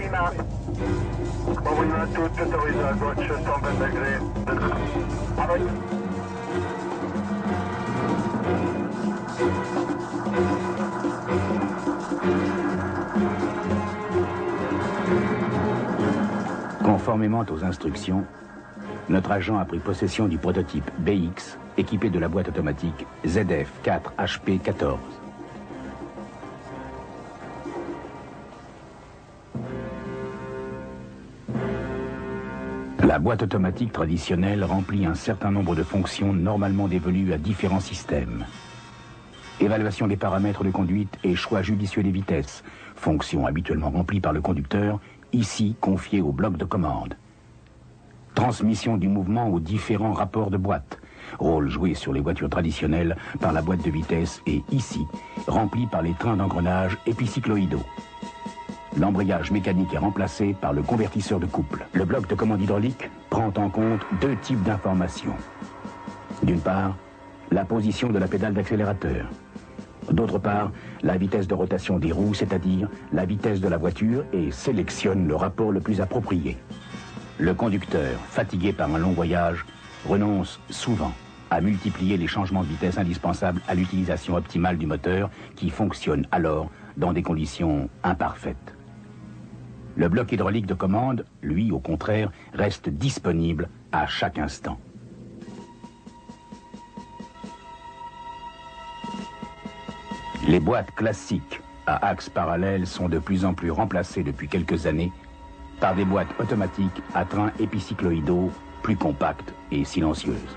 climat. Moviment tout autorisé à gauche, 120 degrés. Ah oui. Conformément aux instructions, notre agent a pris possession du prototype BX équipé de la boîte automatique ZF4HP14. La boîte automatique traditionnelle remplit un certain nombre de fonctions normalement dévolues à différents systèmes. Évaluation des paramètres de conduite et choix judicieux des vitesses, fonctions habituellement remplies par le conducteur, ici confiées au bloc de commande. Transmission du mouvement aux différents rapports de boîte, rôle joué sur les voitures traditionnelles par la boîte de vitesse et ici rempli par les trains d'engrenage épicycloïdaux. L'embrayage mécanique est remplacé par le convertisseur de couple. Le bloc de commande hydraulique prend en compte deux types d'informations. D'une part, la position de la pédale d'accélérateur. D'autre part, la vitesse de rotation des roues, c'est-à-dire la vitesse de la voiture, et sélectionne le rapport le plus approprié. Le conducteur, fatigué par un long voyage, renonce souvent à multiplier les changements de vitesse indispensables à l'utilisation optimale du moteur qui fonctionne alors dans des conditions imparfaites. Le bloc hydraulique de commande, lui, au contraire, reste disponible à chaque instant. Les boîtes classiques à axe parallèle sont de plus en plus remplacées depuis quelques années par des boîtes automatiques à trains épicycloïdaux plus compactes et silencieuses.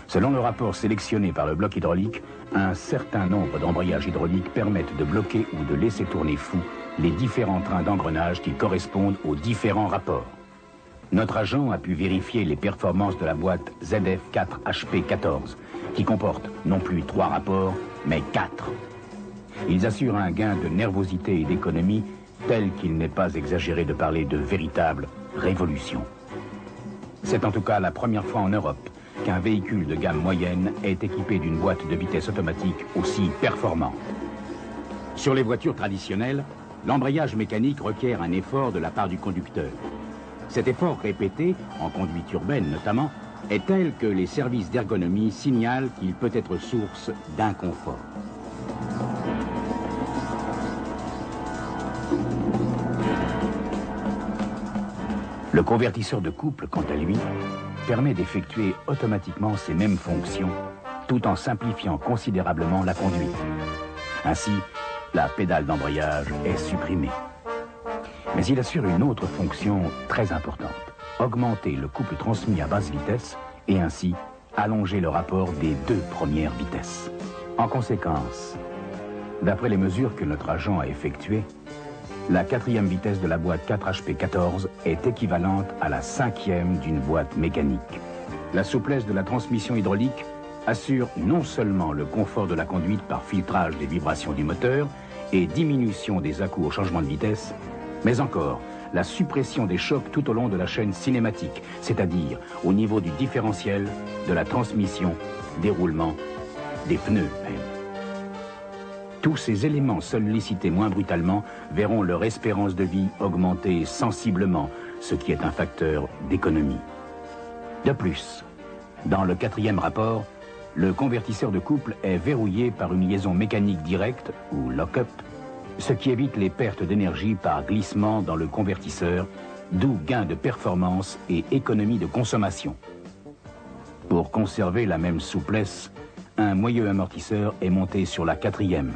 Selon le rapport sélectionné par le bloc hydraulique, un certain nombre d'embrayages hydrauliques permettent de bloquer ou de laisser tourner fou les différents trains d'engrenage qui correspondent aux différents rapports. Notre agent a pu vérifier les performances de la boîte ZF4HP14, qui comporte non plus 3 rapports, mais 4. Ils assurent un gain de nervosité et d'économie tel qu'il n'est pas exagéré de parler de véritable révolution. C'est en tout cas la première fois en Europe qu'un véhicule de gamme moyenne est équipé d'une boîte de vitesse automatique aussi performante. Sur les voitures traditionnelles, l'embrayage mécanique requiert un effort de la part du conducteur. Cet effort répété, en conduite urbaine notamment, est tel que les services d'ergonomie signalent qu'il peut être source d'inconfort. Le convertisseur de couple, quant à lui, permet d'effectuer automatiquement ces mêmes fonctions, tout en simplifiant considérablement la conduite. Ainsi, la pédale d'embrayage est supprimée. Mais il assure une autre fonction très importante, augmenter le couple transmis à basse vitesse et ainsi allonger le rapport des 2 premières vitesses. En conséquence, d'après les mesures que notre agent a effectuées, la 4e vitesse de la boîte 4HP14 est équivalente à la 5e d'une boîte mécanique. La souplesse de la transmission hydraulique assure non seulement le confort de la conduite par filtrage des vibrations du moteur et diminution des à-coups au changement de vitesse, mais encore la suppression des chocs tout au long de la chaîne cinématique, c'est-à-dire au niveau du différentiel, de la transmission, des roulements, des pneus même. Tous ces éléments sollicités moins brutalement verront leur espérance de vie augmenter sensiblement, ce qui est un facteur d'économie. De plus, dans le 4e rapport, le convertisseur de couple est verrouillé par une liaison mécanique directe, ou lock-up, ce qui évite les pertes d'énergie par glissement dans le convertisseur, d'où gain de performance et économie de consommation. Pour conserver la même souplesse, un moyeu amortisseur est monté sur la 4e.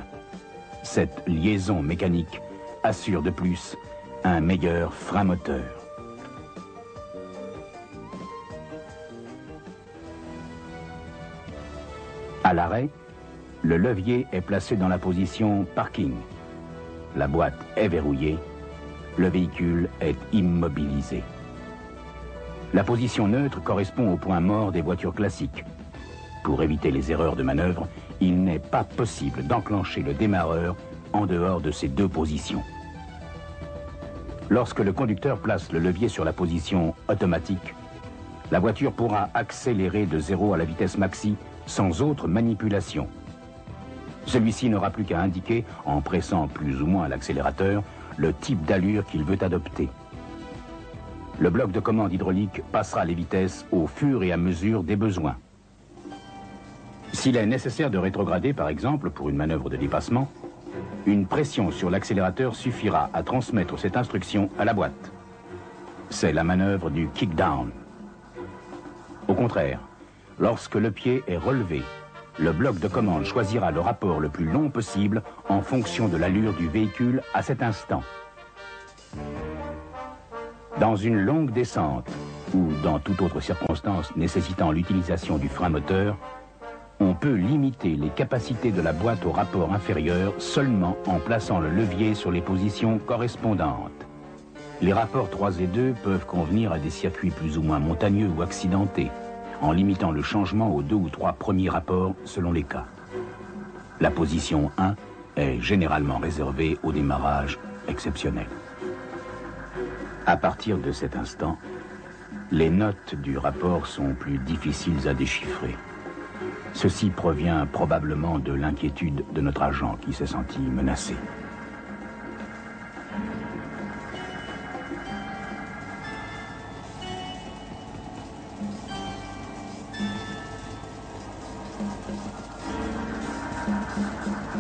Cette liaison mécanique assure de plus un meilleur frein moteur. À l'arrêt, le levier est placé dans la position parking. La boîte est verrouillée, le véhicule est immobilisé. La position neutre correspond au point mort des voitures classiques. Pour éviter les erreurs de manœuvre, il n'est pas possible d'enclencher le démarreur en dehors de ces 2 positions. Lorsque le conducteur place le levier sur la position automatique, la voiture pourra accélérer de 0 à la vitesse maxi sans autre manipulation. Celui-ci n'aura plus qu'à indiquer, en pressant plus ou moins l'accélérateur, le type d'allure qu'il veut adopter. Le bloc de commande hydraulique passera les vitesses au fur et à mesure des besoins. S'il est nécessaire de rétrograder, par exemple, pour une manœuvre de dépassement, une pression sur l'accélérateur suffira à transmettre cette instruction à la boîte. C'est la manœuvre du kick-down. Au contraire, lorsque le pied est relevé, le bloc de commande choisira le rapport le plus long possible en fonction de l'allure du véhicule à cet instant. Dans une longue descente ou dans toute autre circonstance nécessitant l'utilisation du frein moteur, on peut limiter les capacités de la boîte au rapport inférieur seulement en plaçant le levier sur les positions correspondantes. Les rapports 3 et 2 peuvent convenir à des circuits plus ou moins montagneux ou accidentés, en limitant le changement aux 2 ou 3 premiers rapports selon les cas. La position 1 est généralement réservée au démarrage exceptionnel. À partir de cet instant, les notes du rapport sont plus difficiles à déchiffrer. Ceci provient probablement de l'inquiétude de notre agent qui s'est senti menacé.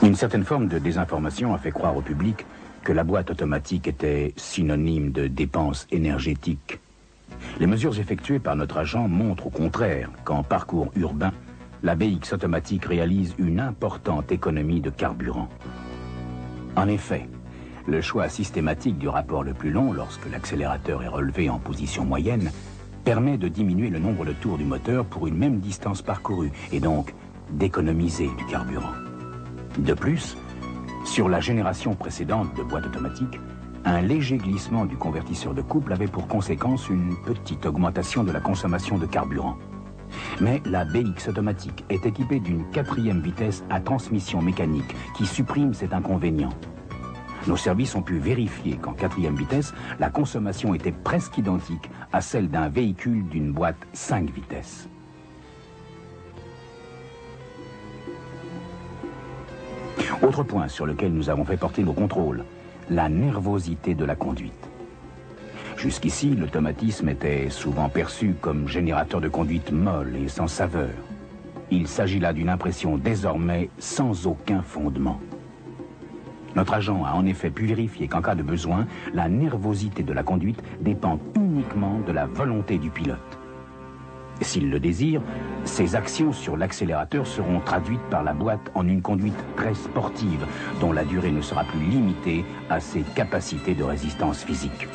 Une certaine forme de désinformation a fait croire au public que la boîte automatique était synonyme de dépenses énergétiques. Les mesures effectuées par notre agent montrent au contraire qu'en parcours urbain, la BX automatique réalise une importante économie de carburant. En effet, le choix systématique du rapport le plus long lorsque l'accélérateur est relevé en position moyenne permet de diminuer le nombre de tours du moteur pour une même distance parcourue et donc d'économiser du carburant. De plus, sur la génération précédente de boîtes automatiques, un léger glissement du convertisseur de couple avait pour conséquence une petite augmentation de la consommation de carburant. Mais la BX automatique est équipée d'une 4e vitesse à transmission mécanique qui supprime cet inconvénient. Nos services ont pu vérifier qu'en 4e vitesse, la consommation était presque identique à celle d'un véhicule d'une boîte 5 vitesses. Autre point sur lequel nous avons fait porter nos contrôles, la nervosité de la conduite. Jusqu'ici, l'automatisme était souvent perçu comme générateur de conduite molle et sans saveur. Il s'agit là d'une impression désormais sans aucun fondement. Notre agent a en effet pu vérifier qu'en cas de besoin, la nervosité de la conduite dépend uniquement de la volonté du pilote. S'il le désire, ses actions sur l'accélérateur seront traduites par la boîte en une conduite très sportive, dont la durée ne sera plus limitée à ses capacités de résistance physique.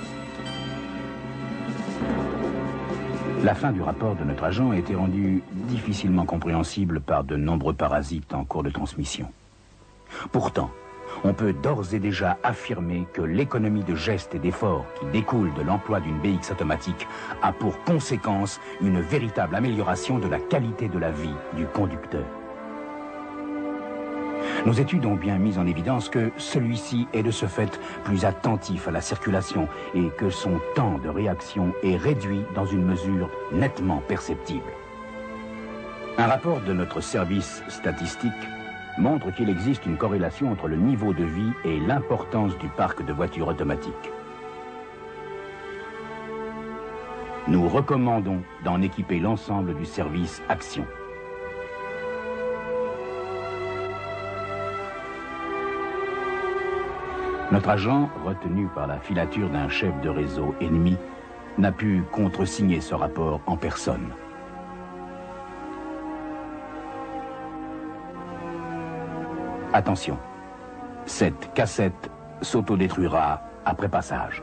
La fin du rapport de notre agent a été rendue difficilement compréhensible par de nombreux parasites en cours de transmission. Pourtant, on peut d'ores et déjà affirmer que l'économie de gestes et d'efforts qui découle de l'emploi d'une BX automatique a pour conséquence une véritable amélioration de la qualité de la vie du conducteur. Nos études ont bien mis en évidence que celui-ci est de ce fait plus attentif à la circulation et que son temps de réaction est réduit dans une mesure nettement perceptible. Un rapport de notre service statistique montre qu'il existe une corrélation entre le niveau de vie et l'importance du parc de voitures automatiques. Nous recommandons d'en équiper l'ensemble du service Action. Notre agent, retenu par la filature d'un chef de réseau ennemi, n'a pu contresigner ce rapport en personne. Attention, cette cassette s'autodétruira après passage.